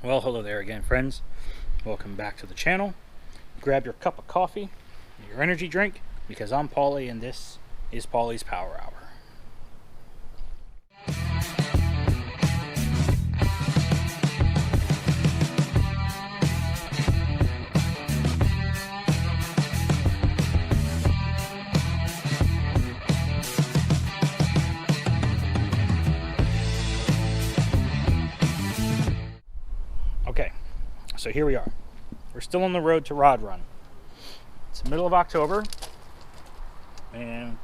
Well, hello there again, friends. Welcome back to the channel. Grab your cup of coffee, your energy drink, because I'm Paulie and this is Paulie's Power Hour. Okay, so here we are. We're still on the road to Rod Run. It's the middle of October, and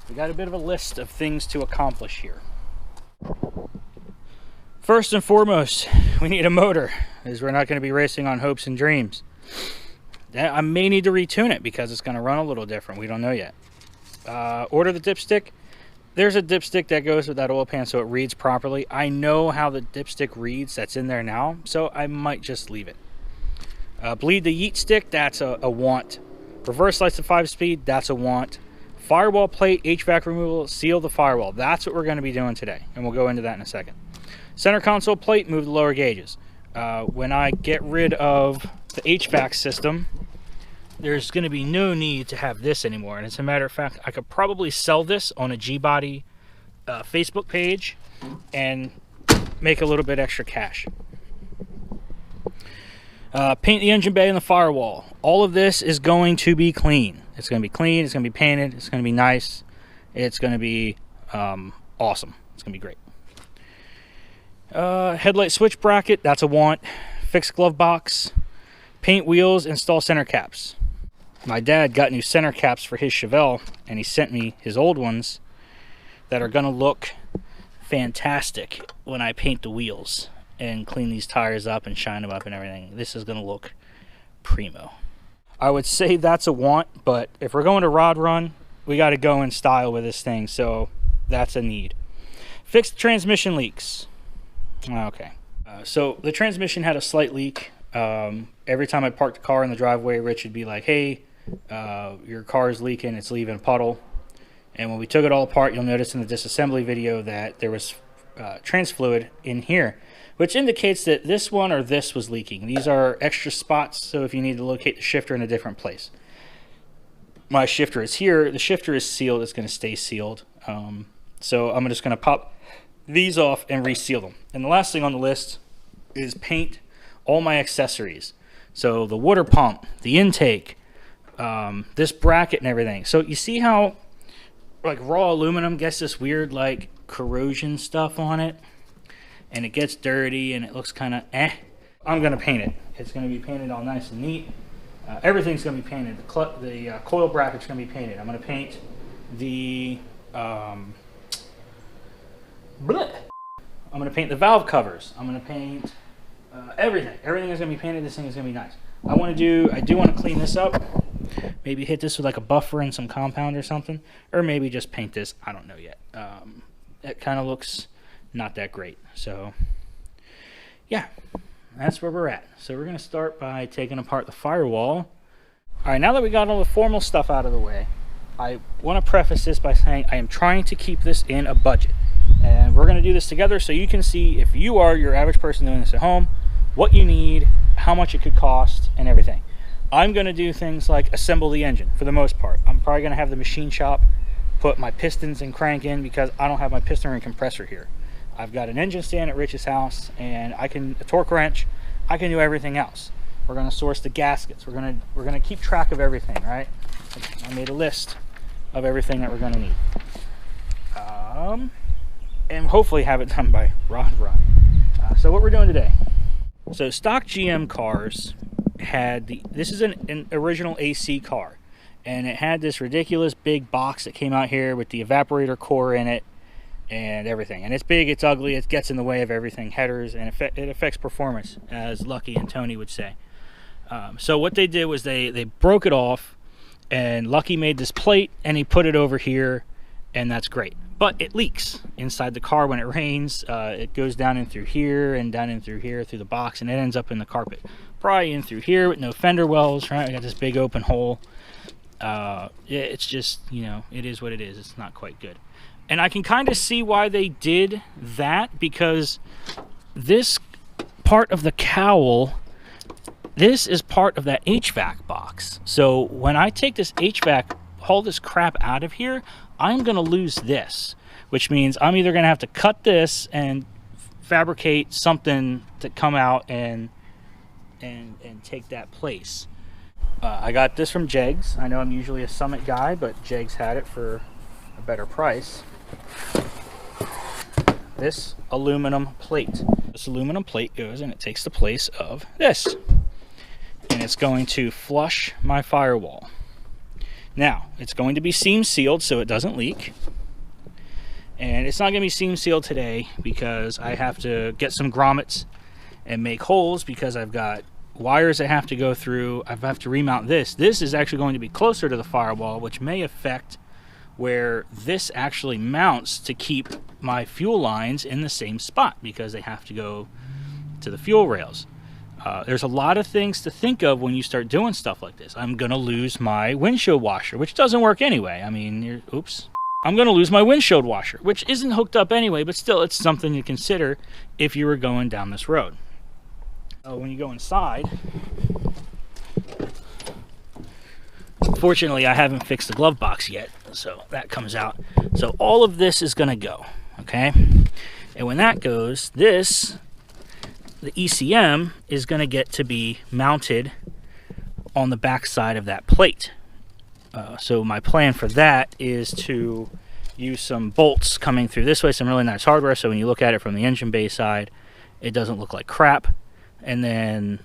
we got a bit of a list of things to accomplish here. First and foremost, we need a motor, as we're not going to be racing on hopes and dreams. I may need to retune it because it's going to run a little different. We don't know yet. Order the dipstick. There's a dipstick that goes with that oil pan so it reads properly. I know how the dipstick reads that's in there now, so I might just leave it. Bleed the yeet stick, that's a want. Reverse slice to 5-speed, that's a want. Firewall plate, HVAC removal, seal the firewall. That's what we're going to be doing today, and we'll go into that in a second. Center console plate, move the lower gauges. When I get rid of the HVAC system, there's going to be no need to have this anymore. And as a matter of fact, I could probably sell this on a G-Body Facebook page and make a little bit extra cash. Paint the engine bay and the firewall. All of this is going to be clean. It's going to be clean. It's going to be painted. It's going to be nice. It's going to be awesome. It's going to be great. Headlight switch bracket. That's a want. Fix glove box. Paint wheels. Install center caps. My dad got new center caps for his Chevelle, and he sent me his old ones that are going to look fantastic when I paint the wheels and clean these tires up and shine them up and everything. This is going to look primo. I would say that's a want, but if we're going to Rod Run, we got to go in style with this thing, so that's a need. Fix the transmission leaks. Okay. So the transmission had a slight leak. Every time I parked the car in the driveway, Rich would be like, hey, your car is leaking, it's leaving a puddle. And when we took it all apart, you'll notice in the disassembly video that there was trans fluid in here, which indicates that this one or this was leaking. These are extra spots, so if you need to locate the shifter in a different place. My shifter is here. The shifter is sealed. It's going to stay sealed. So I'm just going to pop these off and reseal them. And the last thing on the list is paint all my accessories. So the water pump, the intake, this bracket and everything. So you see how like raw aluminum gets this weird like corrosion stuff on it, and it gets dirty and it looks kind of I'm gonna paint it. It's gonna be painted all nice and neat. Everything's gonna be painted. The coil bracket's gonna be painted. I'm gonna paint the I'm gonna paint the valve covers. I'm gonna paint everything. Everything is gonna be painted. This thing is gonna be nice. I do want to clean this up. Maybe hit this with like a buffer and some compound or something, or maybe just paint this. I don't know yet. It kind of looks not that great. So yeah, that's where we're at. So we're gonna start by taking apart the firewall. All right, now that we got all the formal stuff out of the way, I want to preface this by saying I am trying to keep this in a budget, and we're gonna do this together so you can see, if you are your average person doing this at home, what you need, how much it could cost, and everything. I'm going to do things like assemble the engine for the most part. I'm probably going to have the machine shop put my pistons and crank in because I don't have my piston ring compressor here. I've got an engine stand at Rich's house, and a torque wrench. I can do everything else. We're going to source the gaskets. We're going to keep track of everything, right? I made a list of everything that we're going to need. And hopefully have it done by Rod Run. So what we're doing today. So stock GM cars had this is an original AC car, and it had this ridiculous big box that came out here with the evaporator core in it and everything. And it's big, it's ugly, it gets in the way of everything, headers, and it affects performance, as Lucky and Tony would say. So what they did was they broke it off, and Lucky made this plate and he put it over here, and that's great. But it leaks inside the car when it rains. It goes down in through here and down in through here through the box, and it ends up in the carpet. Probably in through here with no fender wells, right? We got this big open hole. It's just, you know, it is what it is. It's not quite good. And I can kind of see why they did that, because this part of the cowl. This is part of that HVAC box. So when I take this HVAC, haul this crap out of here, I'm going to lose this, which means I'm either going to have to cut this and fabricate something to come out and take that place. I got this from Jegs. I know I'm usually a Summit guy, but Jegs had it for a better price. This aluminum plate. This aluminum plate goes and it takes the place of this. And it's going to flush my firewall. Now, it's going to be seam sealed so it doesn't leak. And it's not going to be seam sealed today because I have to get some grommets and make holes because I've got wires I have to go through. I have to remount this. This is actually going to be closer to the firewall, which may affect where this actually mounts to keep my fuel lines in the same spot because they have to go to the fuel rails. There's a lot of things to think of when you start doing stuff like this. I'm going to lose my windshield washer, which doesn't work anyway. I mean, oops. I'm going to lose my windshield washer, which isn't hooked up anyway, but still it's something to consider if you were going down this road. When you go inside, fortunately I haven't fixed the glove box yet, so that comes out. So all of this is going to go, okay? And when that goes, the ECM is going to get to be mounted on the back side of that plate. So my plan for that is to use some bolts coming through this way, some really nice hardware, so when you look at it from the engine bay side, it doesn't look like crap. And then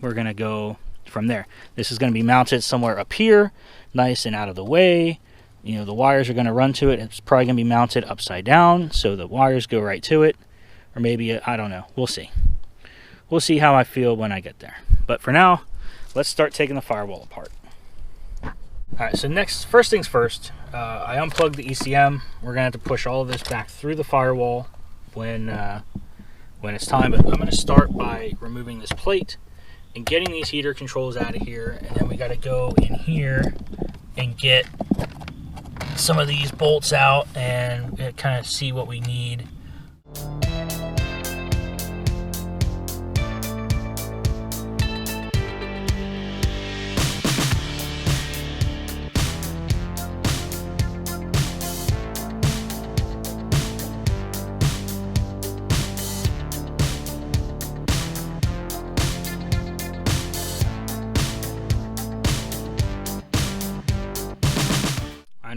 we're going to go from there. This is going to be mounted somewhere up here, nice and out of the way. You know, the wires are going to run to it. It's probably going to be mounted upside down, so the wires go right to it. Or maybe, I don't know. We'll see. We'll see how I feel when I get there. But for now, let's start taking the firewall apart. Alright, so first things first, I unplugged the ECM. We're going to have to push all of this back through the firewall when it's time. But I'm going to start by removing this plate and getting these heater controls out of here. And then we got to go in here and get some of these bolts out and kind of see what we need.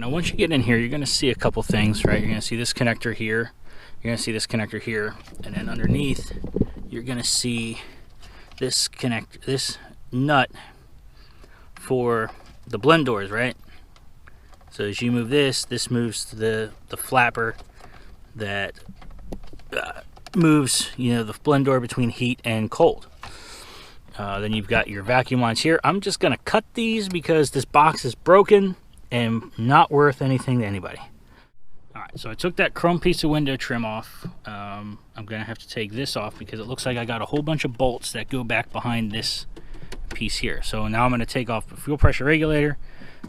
Now once you get in here, you're going to see a couple things, right? You're going to see this connector here, you're going to see this connector here, and then underneath you're going to see this this nut for the blend doors, right? So as you move this moves to the flapper that moves, you know, the blend door between heat and cold. Then you've got your vacuum lines here. I'm just going to cut these because this box is broken and not worth anything to anybody. Alright, so I took that chrome piece of window trim off. I'm going to have to take this off because it looks like I got a whole bunch of bolts that go back behind this piece here. So now I'm going to take off the fuel pressure regulator,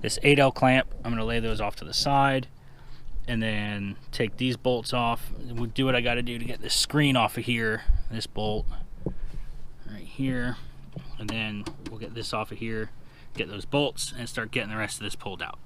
this 8L clamp. I'm going to lay those off to the side and then take these bolts off. We'll do what I got to do to get this screen off of here, this bolt right here, and then we'll get this off of here, get those bolts, and start getting the rest of this pulled out.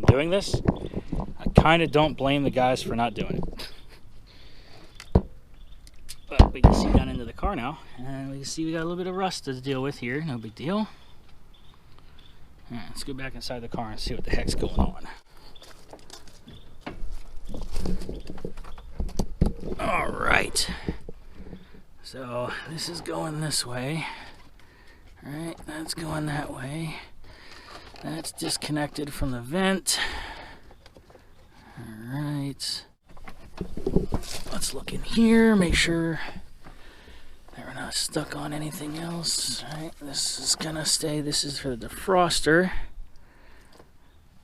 Doing this, I kind of don't blame the guys for not doing it. But we can see down into the car now, and we can see we got a little bit of rust to deal with here. No big deal. All right, let's go back inside the car and see what the heck's going on. right. So this is going this way. All right, that's going that way. That's disconnected from the vent. All right. Let's look in here, make sure that we're not stuck on anything else. All right, this is gonna stay. This is for the defroster.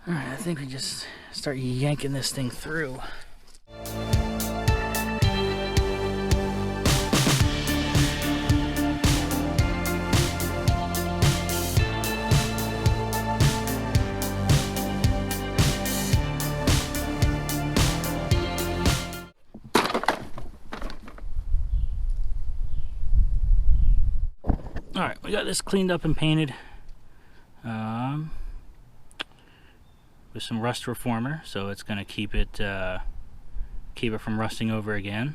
All right, I think we just start yanking this thing through. All right, we got this cleaned up and painted with some rust reformer, so it's going to keep it from rusting over again.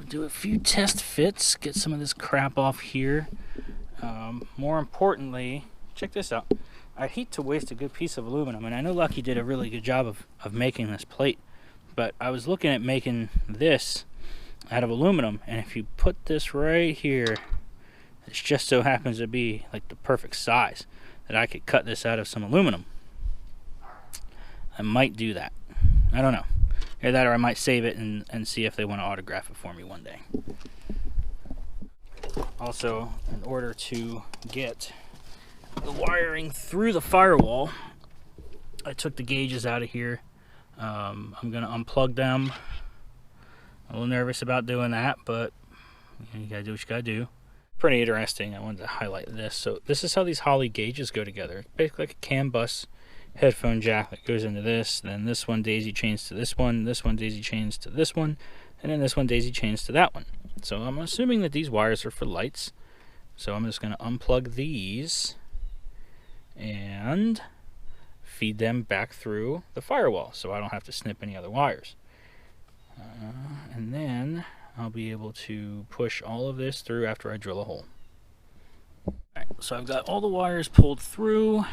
Do a few test fits, get some of this crap off here. More importantly, check this out. I hate to waste a good piece of aluminum, and I know Lucky did a really good job of making this plate, but I was looking at making this out of aluminum, and if you put this right here, it just so happens to be like the perfect size that I could cut this out of some aluminum. I might do that. I don't know. Either that or I might save it and see if they want to autograph it for me one day. Also, in order to get the wiring through the firewall, I took the gauges out of here. I'm going to unplug them. A little nervous about doing that, but you gotta do what you gotta do. Pretty interesting. I wanted to highlight this. So this is how these Holley gauges go together. It's basically like a CAN bus headphone jack that goes into this. Then this one daisy chains to this one daisy chains to this one, and then this one daisy chains to that one. So I'm assuming that these wires are for lights. So I'm just gonna unplug these and feed them back through the firewall, so I don't have to snip any other wires. And then I'll be able to push all of this through after I drill a hole. Alright, so I've got all the wires pulled through.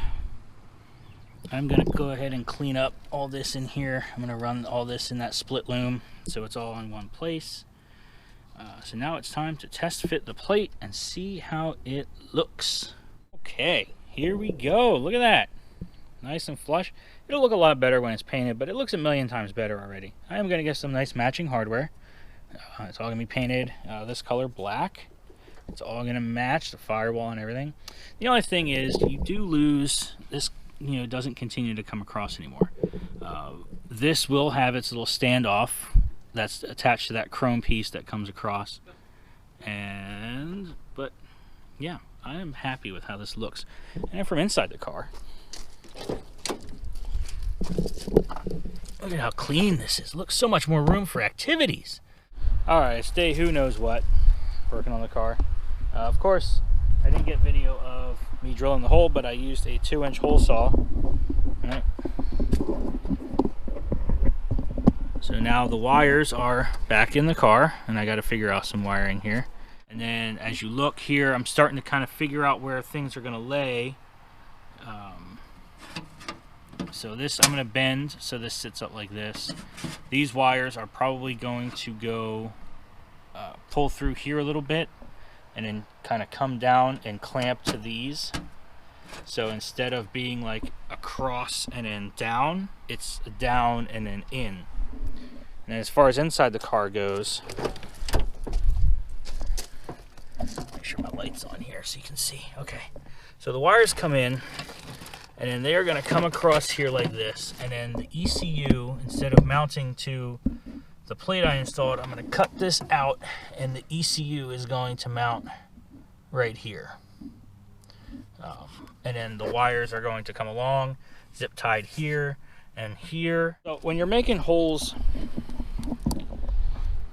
I'm going to go ahead and clean up all this in here. I'm going to run all this in that split loom so it's all in one place. So now it's time to test fit the plate and see how it looks. Okay, here we go. Look at that. Nice and flush. It'll look a lot better when it's painted, but it looks a million times better already. I am going to get some nice matching hardware. It's all going to be painted this color black. It's all going to match the firewall and everything. The only thing is you do lose this, doesn't continue to come across anymore. This will have its little standoff that's attached to that chrome piece that comes across. But yeah, I am happy with how this looks. And from inside the car, look at how clean this is. Looks so much more room for activities. Alright, it's day who knows what working on the car. Of course, I didn't get video of me drilling the hole, but I used a 2-inch hole saw. Right. So now the wires are back in the car, and I got to figure out some wiring here. And then as you look here, I'm starting to kind of figure out where things are going to lay. So this I'm going to bend so this sits up like this. These wires are probably going to go pull through here a little bit and then kind of come down and clamp to these. So instead of being like across and then down, it's down and then in. And as far as inside the car goes, make sure my light's on here so you can see. Okay, so the wires come in, and then they are going to come across here like this, and then the ECU, instead of mounting to the plate I installed, I'm going to cut this out, and the ECU is going to mount right here. And then the wires are going to come along, zip tied here and here. So when you're making holes,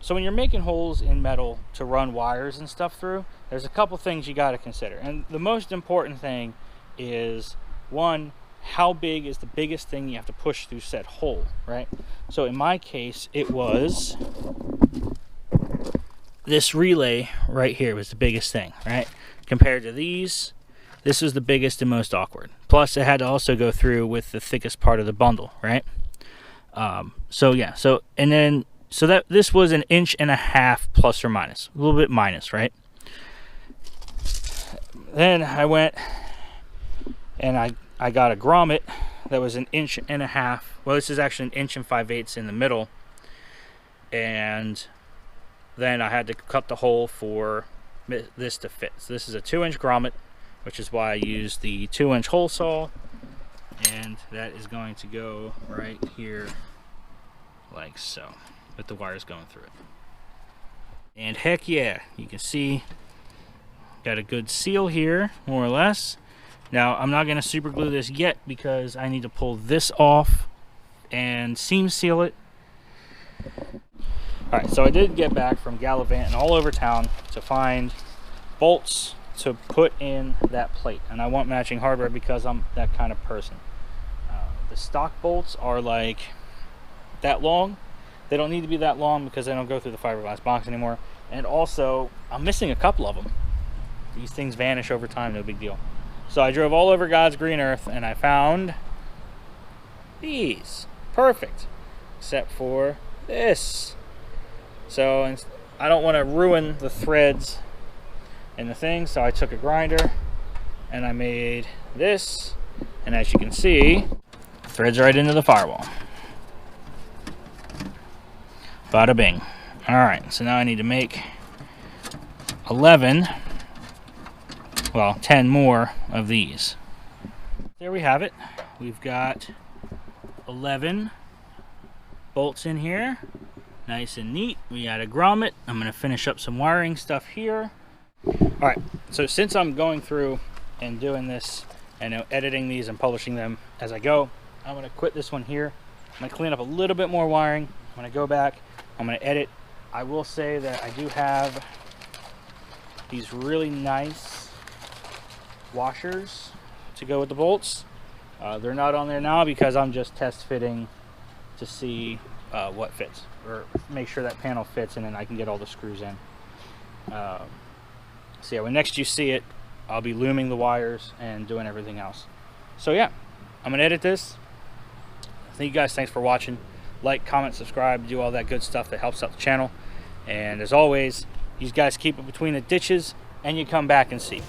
in metal to run wires and stuff through, there's a couple things you got to consider. And the most important thing is, one, how big is the biggest thing you have to push through said hole, right? So in my case, it was this relay right here was the biggest thing, right? Compared to these, this was the biggest and most awkward. Plus, it had to also go through with the thickest part of the bundle, right? So yeah, and then So that this was 1.5 inches plus or minus, a little bit minus, right? Then I went and I got a grommet that was 1.5 inches. Well, this is actually 1 5/8 inches in the middle. And then I had to cut the hole for this to fit. So this is a 2-inch grommet, which is why I used the 2-inch hole saw. And that is going to go right here like so, with the wires going through it. And heck yeah, you can see got a good seal here, more or less. Now I'm not going to super glue this yet because I need to pull this off and seam seal it. Alright, so I did get back from gallivanting all over town to find bolts to put in that plate, and I want matching hardware because I'm that kind of person. The stock bolts are like that long. They don't need to be that long because they don't go through the fiberglass box anymore, and also I'm missing a couple of them. These things vanish over time, no big deal. So I drove all over God's green earth and I found these. Perfect, except for this. So I don't want to ruin the threads in the thing, so I took a grinder and I made this, and as you can see, threads right into the firewall. Bada bing. Alright, so now I need to make 10 more of these. There we have it. We've got 11 bolts in here. Nice and neat. We got a grommet. I'm going to finish up some wiring stuff here. Alright, so since I'm going through and doing this and editing these and publishing them as I go, I'm going to quit this one here. I'm going to clean up a little bit more wiring. I'm going to go back. I'm going to edit. I will say that I do have these really nice washers to go with the bolts. They're not on there now because I'm just test fitting to see what fits, or make sure that panel fits, and then I can get all the screws in. So yeah, when next you see it, I'll be looming the wires and doing everything else. So yeah, I'm gonna edit this. Thank you guys, thanks for watching. Like, comment, subscribe, do all that good stuff that helps out the channel. And as always, you guys keep it between the ditches and you come back and see.